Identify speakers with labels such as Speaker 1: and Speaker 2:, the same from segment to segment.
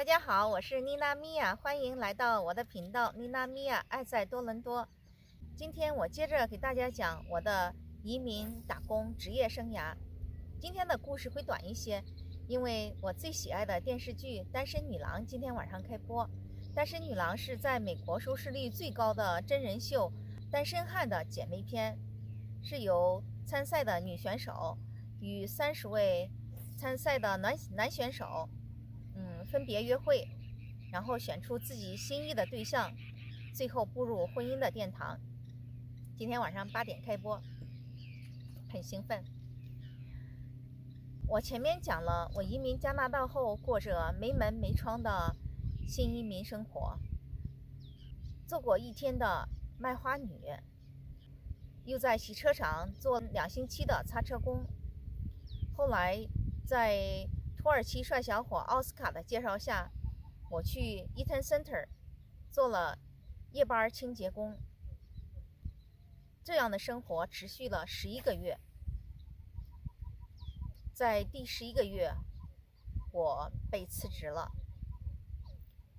Speaker 1: 大家好，我是妮娜米娅，欢迎来到我的频道妮娜米娅爱在多伦多。今天我接着给大家讲我的移民打工职业生涯。今天的故事会短一些，因为我最喜爱的电视剧《单身女郎》今天晚上开播。《单身女郎》是在美国收视率最高的真人秀单身汉的姐妹篇，是由参赛的女选手与30位参赛的男选手分别约会，然后选出自己心仪的对象，最后步入婚姻的殿堂。今天晚上8点开播，很兴奋。我前面讲了我移民加拿大后过着没门没窗的新移民生活，做过1天的卖花女，又在洗车场做2星期的擦车工。后来在土耳其帅小伙奥斯卡的介绍下，我去 Eaton Center 做了夜班清洁工。这样的生活持续了11个月。在第11个月，我被辞职了。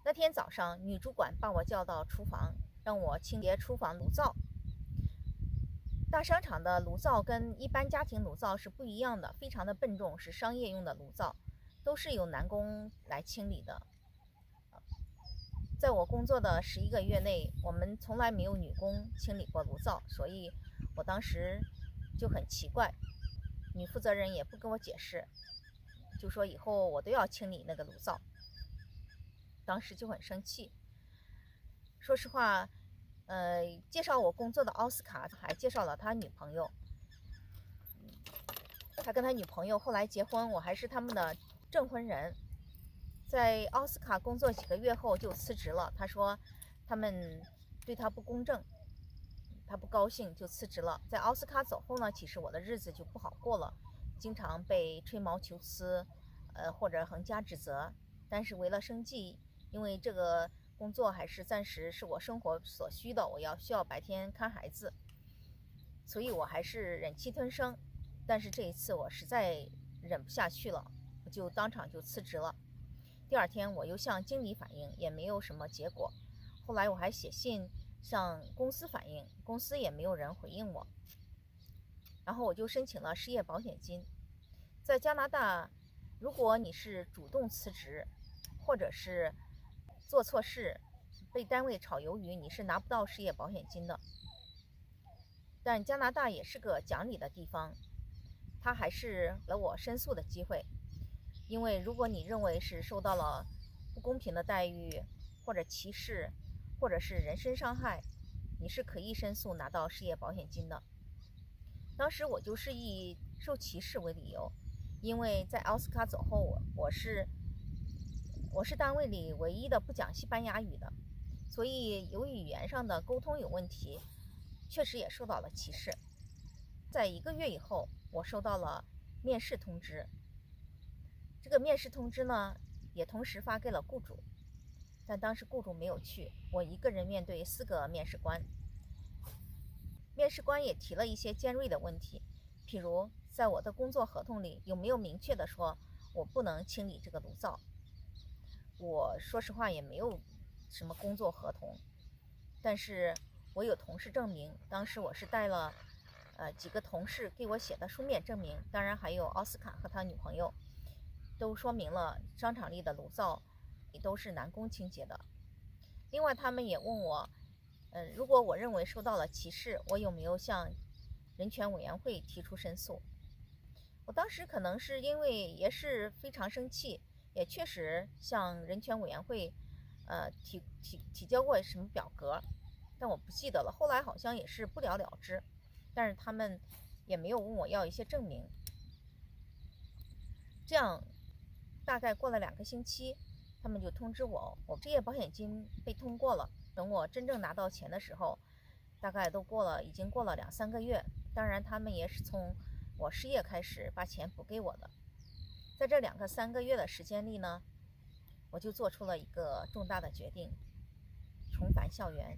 Speaker 1: 那天早上，女主管把我叫到厨房，让我清洁厨房炉灶。大商场的炉灶跟一般家庭炉灶是不一样的，非常的笨重，是商业用的炉灶，都是由男工来清理的。在我工作的11个月内，我们从来没有女工清理过炉灶，所以我当时就很奇怪，女负责人也不跟我解释，就说以后我都要清理那个炉灶。当时就很生气。说实话，介绍我工作的奥斯卡还介绍了他女朋友，他跟他女朋友后来结婚，我还是他们的证婚人。在奥斯卡工作几个月后就辞职了，他说他们对他不公正，他不高兴就辞职了。在奥斯卡走后呢，其实我的日子就不好过了，经常被吹毛求疵，或者横加指责。但是为了生计，因为这个工作还是暂时是我生活所需的，我需要白天看孩子，所以我还是忍气吞声。但是这一次我实在忍不下去了，我就当场就辞职了。第2天我又向经理反映，也没有什么结果。后来我还写信向公司反映，公司也没有人回应我。然后我就申请了失业保险金。在加拿大，如果你是主动辞职，或者是做错事被单位炒鱿鱼，你是拿不到失业保险金的。但加拿大也是个讲理的地方，他还是给了我申诉的机会。因为如果你认为是受到了不公平的待遇，或者歧视，或者是人身伤害，你是可以申诉拿到失业保险金的。当时我就是以受歧视为理由，因为在奥斯卡走后，我是单位里唯一的不讲西班牙语的，所以由于语言上的沟通有问题，确实也受到了歧视。在1个月以后，我收到了面试通知。这个面试通知呢，也同时发给了雇主，但当时雇主没有去，我一个人面对4个面试官。面试官也提了一些尖锐的问题，譬如在我的工作合同里有没有明确的说我不能清理这个炉灶。我说实话也没有什么工作合同，但是我有同事证明，当时我是带了几个同事给我写的书面证明，当然还有奥斯卡和他女朋友，都说明了商场里的炉灶都是男工清洁的。另外他们也问我，如果我认为受到了歧视，我有没有向人权委员会提出申诉。我当时可能是因为也是非常生气，也确实向人权委员会提交过什么表格，但我不记得了。后来好像也是不了了之，但是他们也没有问我要一些证明。这样大概过了2个星期，他们就通知我失业保险金被通过了。等我真正拿到钱的时候，大概已经过了2-3个月。当然他们也是从我失业开始把钱补给我的。在这2-3个月的时间里呢，我就做出了一个重大的决定，重返校园。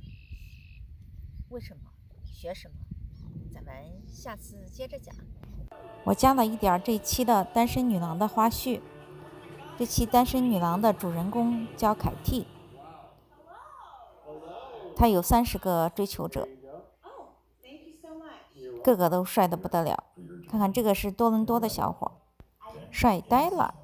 Speaker 1: 为什么？学什么？咱们下次接着讲。我加了一点这期的单身女郎的花絮。这期《单身女郎》的主人公叫凯蒂，她有30个追求者，个个都帅得不得了。看看这个是多伦多的小伙，帅呆了。